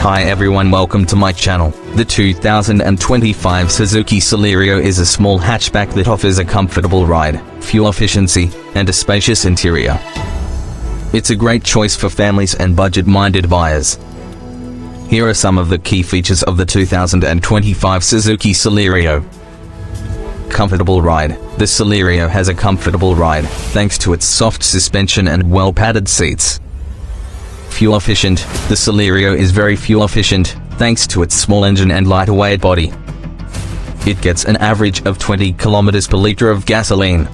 Hi everyone, welcome to my channel. The 2025 Suzuki Celerio is a small hatchback that offers a comfortable ride, fuel efficiency, and a spacious interior. It's a great choice for families and budget-minded buyers. Here are some of the key features of the 2025 Suzuki Celerio. Comfortable ride. The Celerio has a comfortable ride, thanks to its soft suspension and well-padded seats. Fuel efficient. The Celerio is very fuel efficient, thanks to its small engine and lighter-weight body. It gets an average of 20 km per liter of gasoline.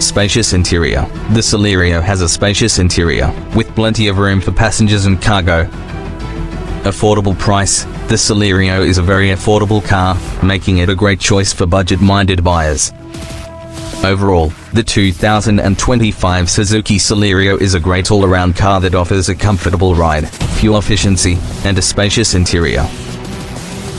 Spacious interior. The Celerio has a spacious interior, with plenty of room for passengers and cargo. Affordable price. The Celerio is a very affordable car, making it a great choice for budget-minded buyers. Overall, the 2025 Suzuki Celerio is a great all-around car that offers a comfortable ride, fuel efficiency, and a spacious interior.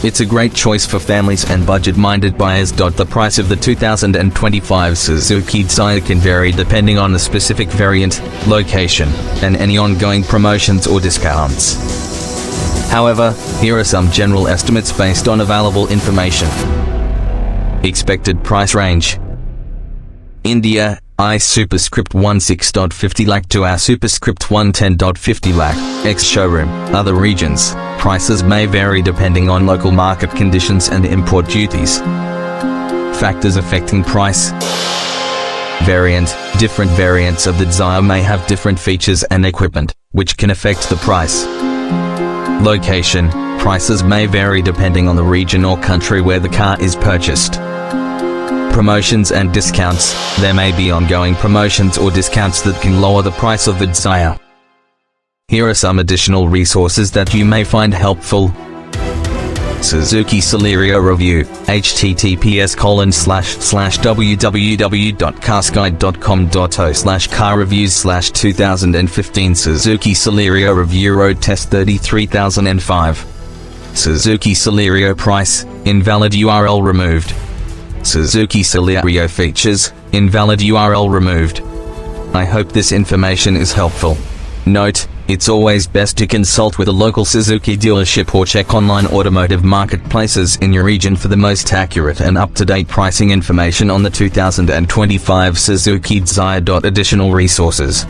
It's a great choice for families and budget-minded buyers. The price of the 2025 Suzuki Celerio can vary depending on the specific variant, location, and any ongoing promotions or discounts. However, here are some general estimates based on available information. Expected price range. India, I superscript 16.50 lakh to our superscript 110.50 lakh, ex-showroom. Other regions, prices may vary depending on local market conditions and import duties. Factors affecting price. Variant. Different variants of the Desire may have different features and equipment, which can affect the price. Location. Prices may vary depending on the region or country where the car is purchased. Promotions and discounts. There may be ongoing promotions or discounts that can lower the price of the Desire. Here are some additional resources that you may find helpful. Suzuki Celerio Review. https://www.carsguide.com.au/car reviews/2015 Suzuki Celerio Review Road Test 33005. Suzuki Celerio Price. Invalid URL removed. Suzuki Celerio Features. Invalid URL removed. I hope this information is helpful. Note, it's always best to consult with a local Suzuki dealership or check online automotive marketplaces in your region for the most accurate and up-to-date pricing information on the 2025 Suzuki Desire. Additional resources.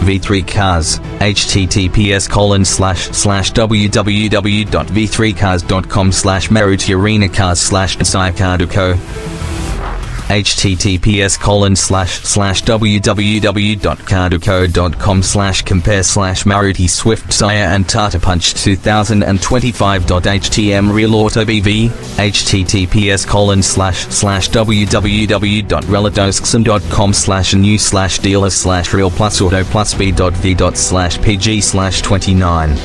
V3 Cars. https://www.v3cars.com/maruti-arena-cars/desire-car-duco. https://www.carduco.com/compare/Maruti Swift Desire and Tata Punch 2025.htm Real Auto BV. https://www.relatoskson.com/new/dealer/Real Plus Auto Plus B.v./pg/29.